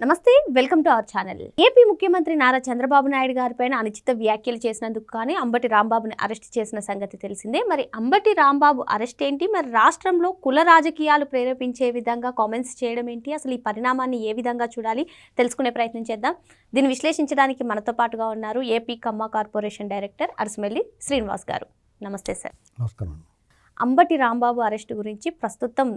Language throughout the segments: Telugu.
నమస్తే, welcome to our channel. AP ముఖ్యమంత్రి నారా చంద్రబాబు నాయుడు గారిపైన అనుచిత వ్యాఖ్యలు చేసినందుకు కానీ అంబటి రాంబాబుని అరెస్ట్ చేసిన సంగతి తెలిసిందే. మరి అంబటి రాంబాబు అరెస్ట్ ఏంటి, మరి రాష్ట్రంలో కుల రాజకీయాలు ప్రేరేపించే విధంగా కామెంట్స్ చేయడం ఏంటి, అసలు ఈ పరిణామాన్ని ఏ విధంగా చూడాలి తెలుసుకునే ప్రయత్నం చేద్దాం. దీన్ని విశ్లేషించడానికి మనతో పాటుగా ఉన్నారు ఏపీ కమ్మ కార్పొరేషన్ డైరెక్టర్ అరసమెల్లి శ్రీనివాస్ గారు. నమస్తే సార్. నమస్కారం. అంబటి రాంబాబు అరెస్టు గురించి ప్రస్తుతం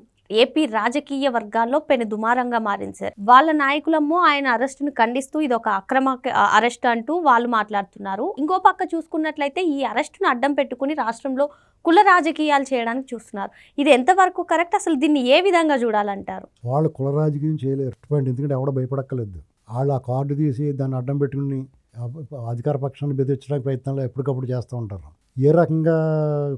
ఏపీ రాజకీయ వర్గాల్లో పెను దుమారంగా మారింది సార్. వాళ్ళ నాయకులమ్మో ఆయన అరెస్టును ఖండిస్తూ ఇది ఒక అక్రమ అరెస్ట్ అంటూ వాళ్ళు మాట్లాడుతున్నారు. ఇంకో పక్క చూసుకున్నట్లయితే ఈ అరెస్టును అడ్డం పెట్టుకుని రాష్ట్రంలో కుల రాజకీయాలు చేయడానికి చూస్తున్నారు. ఇది ఎంతవరకు కరెక్ట్, అసలు దీన్ని ఏ విధంగా చూడాలంటారు? వాళ్ళు కుల రాజకీయం చేయలేరు, ఎందుకంటే ఎవడ భయపడక్కర్లేదు. వాళ్ళు ఆ కార్డు తీసి దాన్ని అడ్డం పెట్టుకుని అధికార పక్షాన్ని బెదిరించడానికి ప్రయత్నాలు ఎప్పటికప్పుడు చేస్తూ ఉంటారు. ఏ రకంగా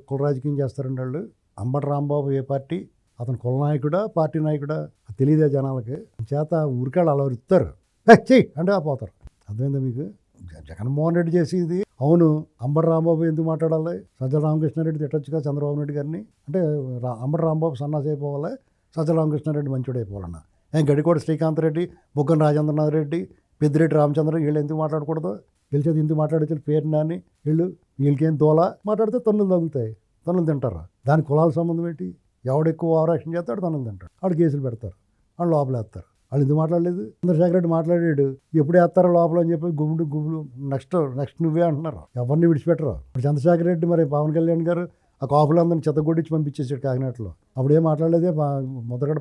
కుల రాజకీయం చేస్తారండి వాళ్ళు? అంబటి రాంబాబు ఏ పార్టీ, అతను కుల నాయకుడా పార్టీ నాయకుడా తెలియదే జనాలకి. చేత ఊరికాళ్ళు అలా ఇస్తారు, చెయ్యి అంటే పోతారు. అర్థమైందా మీకు? జగన్మోహన్ రెడ్డి చేసేది అవును. అంబటి రాంబాబు ఎందుకు మాట్లాడాలి? సజ్జల రామకృష్ణారెడ్డి తిట్టొచ్చుగా చంద్రబాబు నాయుడు గారిని. అంటే అంబటి రాంబాబు సన్నాసి అయిపోవాలి, సజ్జల రామకృష్ణారెడ్డి మంచోడు అయిపోవాలన్న. గడికోట శ్రీకాంత్ రెడ్డి, బుగ్గన రాజేంద్రనాథ్ రెడ్డి, పెద్దిరెడ్డి రామచంద్ర వీళ్ళు ఎందుకు మాట్లాడకూడదు? గెలిచేది ఎందుకు మాట్లాడచ్చు? పేరు నాని వీళ్ళకేం దోల మాట్లాడితే తన్నులు తగులుతాయి, తన్నులు తింటారు. దాని కులాల సంబంధం ఏంటి? ఎవడెక్కువ ఓవరాక్షన్ చేస్తాడు తన్నులు తింటాడు, వాడు కేసులు పెడతారు, వాళ్ళు లోపల వేస్తారు. వాళ్ళు ఎందుకు మాట్లాడలేదు? చంద్రశేఖర్ రెడ్డి మాట్లాడాడు, ఎప్పుడు వేస్తారో లోపల అని చెప్పి గుమ్ములు నెక్స్ట్ నువ్వే అంటున్నారు. ఎవరిని విడిచిపెట్టరు. ఇప్పుడు చంద్రశేఖర్ రెడ్డి మరి పవన్ కళ్యాణ్ గారు ఆ కాపులందరినీ చెత్తగొడ్డించి పంపించేసాడు కాకినాడలో. అప్పుడు ఏం మాట్లాడలేదే. ముద్రగడ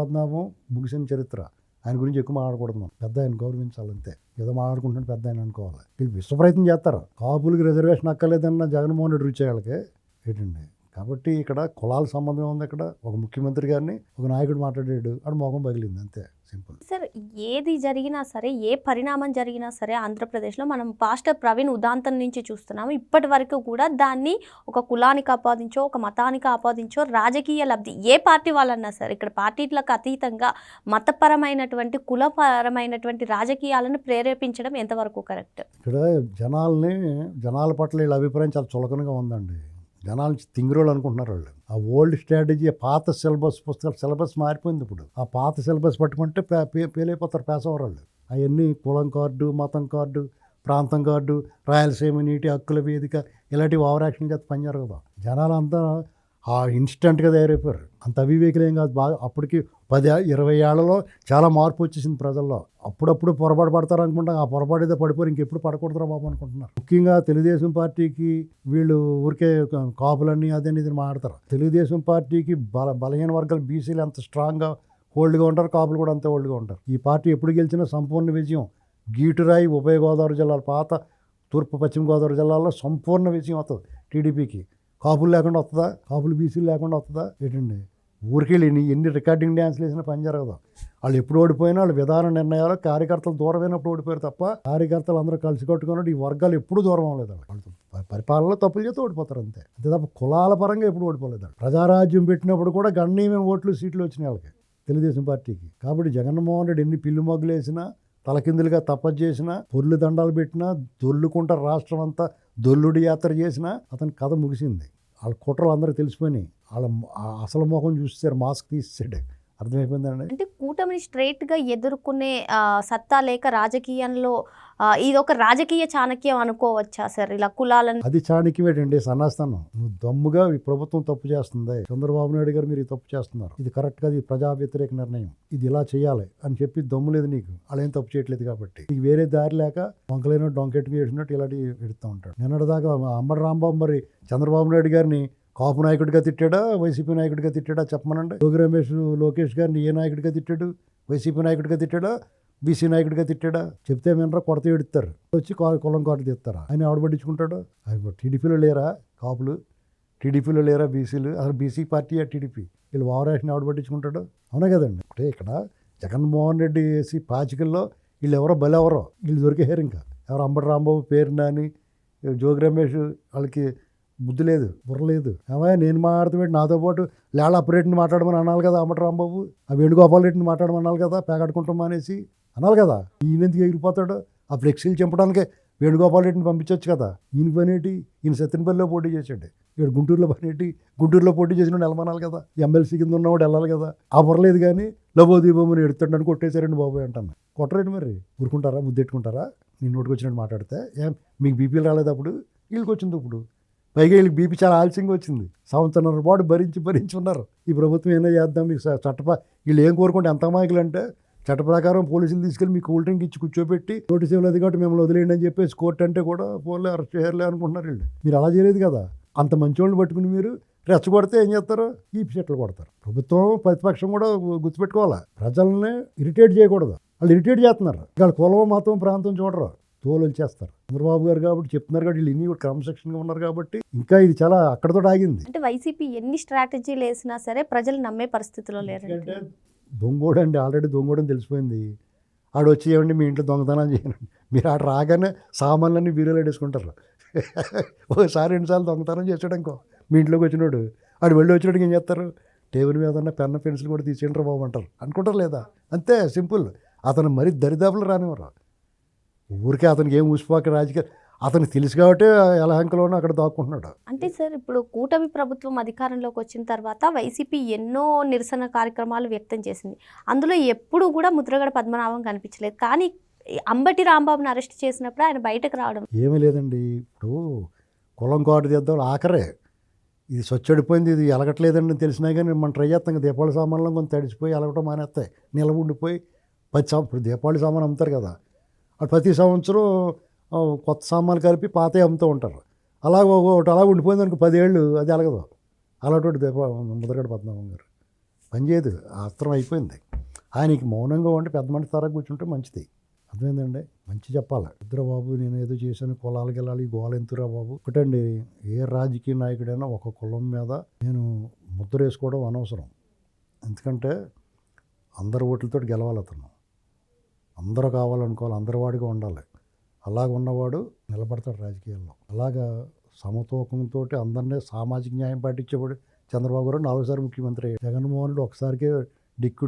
పద్మనాభం ముగిసిన చరిత్ర. ఆయన గురించి ఎక్కువ మాట్లాడకూడదు. పెద్ద ఆయన గౌరవించాలంతే. ఏదో మాట్లాడుకుంటుంటే పెద్ద ఆయన అనుకోవాలి. వీళ్ళు విశ్వ ప్రయత్నం చేస్తారు. కాపులకి రిజర్వేషన్ అక్కర్లేదన్న జగన్మోహన్ రెడ్డి రుచి వాళ్ళకి ఏంటండి. కాబట్టి ఇక్కడ కులాల సంబంధం ఉంది. ఇక్కడ ఒక ముఖ్యమంత్రి గారిని ఒక నాయకుడు మాట్లాడాడు, ఆడు మోహం పగిలింది, అంతే సింపుల్. సార్, ఏది జరిగినా సరే, ఏ పరిణామం జరిగినా సరే ఆంధ్రప్రదేశ్లో మనం పాస్టర్ ప్రవీణ్ ఉదాంతం నుంచి చూస్తున్నాము. ఇప్పటి వరకు కూడా దాన్ని ఒక కులానికి ఆపాదించో, ఒక మతానికి ఆపాదించో, రాజకీయ లబ్ధి ఏ పార్టీ వాళ్ళన్నా సరే, ఇక్కడ పార్టీలకు అతీతంగా మతపరమైనటువంటి కులపరమైనటువంటి రాజకీయాలను ప్రేరేపించడం ఎంతవరకు కరెక్ట్? ఇక్కడ జనాల పట్ల వీళ్ళ అభిప్రాయం చాలా చులకనగా ఉందండి. జనాలు తింగిరోళ్ళు అనుకుంటున్నారు వాళ్ళు. ఆ ఓల్డ్ స్ట్రాటజీ, పాత సిలబస్ మారిపోయింది. ఇప్పుడు ఆ పాత సిలబస్ పట్టుకుంటే పేలైపోతారు పేసవారు వాళ్ళు. అవన్నీ కులం కార్డు, మతం కార్డు, ప్రాంతం కార్డు, రాయలసీమ నీటి హక్కుల వేదిక ఇలాంటివి ఓవర్ యాక్షన్ చేస్తే పనిచేయరు కదా. జనాలంతా ఆ ఇన్స్టెంట్గా తయారైపోయారు. అంత అవివేకులేం కాదు. బాగా అప్పటికి 10-20 ఏళ్లలో చాలా మార్పు వచ్చేసింది ప్రజల్లో. అప్పుడప్పుడు పొరపాటు పడతారు అనుకుంటా, ఆ పొరపాటు ఏదో పడిపోయి ఇంకెప్పుడు పడకూడదురా బాబు అనుకుంటున్నారు. ముఖ్యంగా తెలుగుదేశం పార్టీకి వీళ్ళు ఊరికే కాపులన్నీ అదని ఇది మాట్లాడతారు. తెలుగుదేశం పార్టీకి బలహీన వర్గాలు బీసీలు ఎంత స్ట్రాంగ్గా హోల్డ్గా ఉంటారు, కాపులు కూడా అంతే హోల్డ్గా ఉంటారు. ఈ పార్టీ ఎప్పుడు గెలిచినా సంపూర్ణ విజయం. గీటురాయి ఉభయ గోదావరి జిల్లాలు, పాత తూర్పు పశ్చిమ గోదావరి జిల్లాల్లో సంపూర్ణ విజయం వస్తుంది టీడీపీకి. కాపులు లేకుండా వస్తుందా? కాపులు బీసీలు లేకుండా వస్తుందా? ఏంటండి ఊరికెళ్ళి ఎన్ని రికార్డింగ్ డ్యాన్స్లు వేసినా పని జరగదు. వాళ్ళు ఎప్పుడు ఓడిపోయినా వాళ్ళ విధాన నిర్ణయాలు కార్యకర్తలు దూరమైనప్పుడు ఓడిపోయారు తప్ప కార్యకర్తలు అందరూ కలిసి కట్టుకున్నట్టు ఈ వర్గాలు ఎప్పుడు దూరం అవ్వలేదు. వాళ్ళు పరిపాలనలో తప్పులు చేస్తే ఓడిపోతారు అంతే తప్ప కులాల పరంగా ఎప్పుడు ఓడిపోలేదు. ప్రజారాజ్యం పెట్టినప్పుడు కూడా గణనీయమైన ఓట్లు సీట్లు వచ్చినాయి వాళ్ళకి, తెలుగుదేశం పార్టీకి. కాబట్టి జగన్మోహన్ రెడ్డి ఎన్ని పిల్లు మొగ్గులు వేసినా, తలకిందులుగా తపస్సు చేసినా, పొర్లు దండాలు పెట్టినా, దొల్లుకుంటా రాష్ట్రం అంతా దొల్లుడి యాత్ర చేసినా అతని కథ ముగిసింది. వాళ్ళ కుట్రలు అందరూ తెలిసిపోయినాయి. వాళ్ళ అసలు ముఖం చూస్తారు, మాస్క్ తీసేసాడు. అర్థమైపోయిందండి. అంటే కూటమిని స్ట్రైట్గా ఎదుర్కొనే సత్తా లేక రాజకీయంలో ఇది ఒక రాజకీయ చాణక్యం అనుకోవచ్చా సార్? ఇలా కులాలను అది చాణక్యమేటండి, సన్నాస్తానం. నువ్వు దమ్ముగా ఈ ప్రభుత్వం తప్పు చేస్తుంది, చంద్రబాబు నాయుడు గారు మీరు తప్పు చేస్తున్నారు, ఇది కరెక్ట్గా, ఇది ప్రజా వ్యతిరేక నిర్ణయం, ఇది ఇలా చేయాలి అని చెప్పి దమ్ము లేదు నీకు. వాళ్ళేం తప్పు చేయట్లేదు కాబట్టి నీకు వేరే దారి లేక వంకలైన డొంకెట్కి వేసినట్టు ఇలాంటివి పెడుతూ ఉంటాడు. నిన్నటిదాకా అంబటి రాంబాబు మరి చంద్రబాబు నాయుడు గారిని కాపు నాయకుడిగా తిట్టాడా, వైసీపీ నాయకుడిగా తిట్టాడా చెప్పమనండి. యోగి రమేష్ లోకేష్ గారిని ఏ నాయకుడిగా తిట్టాడు? వైసీపీ నాయకుడిగా తిట్టాడా, బీసీ నాయకుడిగా తిట్టాడా? చెప్తే వినరా, కొడత ఎడుతారు, వచ్చి కులం కార్డు తీస్తారా? ఆయన ఎవడ పట్టించుకుంటాడు? టీడీపీలో లేరా కాపులు? టీడీపీలో లేరా బీసీలు? అసలు బీసీ పార్టీ టీడీపీ? వీళ్ళు ఓవర్ యాక్షన్ ఎవడ పట్టించుకుంటాడు? అవునా కదండి. అంటే ఇక్కడ జగన్మోహన్ రెడ్డి వేసి పాచికల్లో వీళ్ళు ఎవరో బలెవరో వీళ్ళు దొరికేశారు. ఇంకా ఎవరు అంబటి రాంబాబు పేరు నాని, జోగి రమేష్ వాళ్ళకి బుద్ధి లేదు, బుర్ర లేదు. ఏమయ్యా నేను మాట్లాడుతూ నాతో పాటు లేళ్ళ అప్రెడ్డిని మాట్లాడమని అనాలి కదా అంబటి రాంబాబు. ఆ వేణుగోపాల్ రెడ్డిని మాట్లాడమని అనాలి కదా, పేకాడుకుంటాం అనేసి అనాలి కదా. ఈయన ఎందుకు ఎగిరిపోతాడు? ఆ ఫ్లెక్సీలు చంపడానికే వేణుగోపాల్ రెడ్డిని పంపించవచ్చు కదా. ఈయన పనేటి? ఈయన సత్యనపల్లిలో పోటీ చేశాడు, ఇక్కడ గుంటూరులో పనేటి, గుంటూరులో పోటీ చేసిన వెళ్ళమనాలి కదా, ఎమ్మెల్సీ కింద ఉన్నవాడు వెళ్ళాలి కదా. ఆ బుర్రలేదు కానీ లబోదీపమని ఎడుతుండని కొట్టేశారండి బాబు అంటాను. కొట్టరేంటి మరి, ఊరుకుంటారా, ముద్దెట్టుకుంటారా? నేను నోటికి వచ్చినట్టు మాట్లాడితే ఏం మీకు బీపీలు రాలేదు అప్పుడు, వీళ్ళకి వచ్చింది ఇప్పుడు. పైగా వీళ్ళకి బీపీ చాలా ఆలస్యంగా వచ్చింది. సంవత్సరం పాటు భరించి ఉన్నారు. ఈ ప్రభుత్వం ఏమైనా చేద్దాం మీకు వీళ్ళు ఏం కోరుకుంటే ఎంత అమాయకులు అంటే, చట్ట ప్రకారం పోలీసులు తీసుకెళ్ళి మీకు కూల్ డ్రింక్ ఇచ్చి కూర్చోబెట్టి నోటీస్ ఇవ్వలేదు కాబట్టి మిమ్మల్ని వదిలేయండి అని చెప్పేసి కోర్టు అంటే కూడా పోలే అరెస్ట్ చేయలే అనుకుంటున్నారు వీళ్ళు. మీరు అలా చేయలేదు కదా. అంత మంచోళ్ళని పట్టుకుని మీరు రెచ్చగొడితే ఏం చేస్తారు, ఈ చెట్లు కొడతారు. ప్రభుత్వం ప్రతిపక్షం కూడా గుర్తుపెట్టుకోవాలి, ప్రజల్ని ఇరిటేట్ చేయకూడదు. వాళ్ళు ఇరిటేట్ చేస్తున్నారు. వాళ్ళు కులం మతం ప్రాంతం చూడరు, తోలు చేస్తారు. చంద్రబాబు గారు కాబట్టి చెప్తున్నారు కాబట్టి వీళ్ళు ఇన్ని కూడా క్రమశిక్షణగా ఉన్నారు కాబట్టి ఇంకా ఇది చాలా అక్కడతో ఆగింది. అంటే వైసీపీ ఎన్ని స్ట్రాటజీలు వేసినా సరే ప్రజలు నమ్మే పరిస్థితిలో లేరు. ఎందుకంటే దొంగోడు అండి, ఆల్రెడీ దొంగోడని తెలిసిపోయింది. ఆడు వచ్చి ఏమండి మీ ఇంట్లో దొంగతనం చేయండి, మీరు ఆడ రాగానే సామాన్లన్నీ బీరోలో వేసుకుంటారు. ఒకసారి 2 సార్లు దొంగతనం చేసాడు ఇంకో మీ ఇంట్లోకి వచ్చినాడు, ఆడు వెళ్ళి వచ్చినాడికి ఏం చేస్తారు, టేబుల్ మీద ఉన్న పెన్ పెన్సిల్ కూడా తీసేయంటారు బాబు అంటారు. అనుకుంటారు లేదా, అంతే సింపుల్. అతను మరీ దరిదాపులు రానివ్వరు. ఊరికే అతనికి ఏం ఊసిపోక రాజకీయ, అతనికి తెలుసు కాబట్టి ఎలహంకలోనూ అక్కడ దాక్కుంటున్నాడు. అంటే సార్ ఇప్పుడు కూటమి ప్రభుత్వం అధికారంలోకి వచ్చిన తర్వాత వైసీపీ ఎన్నో నిరసన కార్యక్రమాలు వ్యక్తం చేసింది. అందులో ఎప్పుడు కూడా ముద్రగడ పద్మనాభం కనిపించలేదు. కానీ అంబటి రాంబాబుని అరెస్ట్ చేసినప్పుడు ఆయన బయటకు రావడం ఏమీ లేదండి. ఇప్పుడు కులం కోట తీద్దాం ఆఖరే, ఇది స్వచ్ఛడిపోయింది, ఇది ఎలగట్లేదండి తెలిసినా కానీ మనం ట్రై చేస్తాం. దీపావళి సామాన్లో కొంత తడిసిపోయి ఎలగటం మానేస్తాయి, నిలవ ఉండిపోయి ఇప్పుడు దీపావళి సామాన్ అమ్ముతారు కదా, అటు ప్రతి సంవత్సరం కొత్త సామాన్లు కలిపి పాతవి అమ్ముతూ ఉంటారు. అలా ఒకటి అలా ఉండిపోయింది అనుకో 10 ఏళ్ళు, అది ఎలగదు. అలాంటి ముద్రగడ పద్మనాభం గారు పనిచేయదు, అస్త్రం అయిపోయింది. ఆయనకి మౌనంగా ఉండి పెద్ద మనిషి తర కూర్చుంటే మంచిది. అర్థమైందండి, మంచి చెప్పాలి. ఇద్దరు నేను ఏదో చేశాను, కులాలకి వెళ్ళాలి, గోల ఎంతురా బాబు. ఒకటండి, ఏ రాజకీయ నాయకుడైనా ఒక కులం మీద నేను ముద్ర వేసుకోవడం అనవసరం. ఎందుకంటే అందరు ఓట్లతో గెలవాలి, అతను అందరూ కావాలనుకోవాలి, అందరి వాడిగా ఉండాలి. అలాగ ఉన్నవాడు నిలబడతాడు రాజకీయాల్లో. అలాగా సమతూకంతో అందరినీ సామాజిక న్యాయం పాటించేవాడు చంద్రబాబు గారు 4సారి ముఖ్యమంత్రి అయ్యాడు. జగన్మోహన్ రెడ్డి ఒకసారికే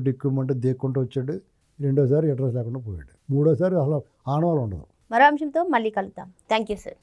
డిక్కుమంటే దేక్కుంటూ వచ్చాడు, 2వ సారి అడ్రస్ లేకుండా పోయాడు, 3వ సారి అసలు ఆనవాళ్ళు ఉండదు. మరో అంశంతో మళ్ళీ కలుద్దాం. Thank you sir.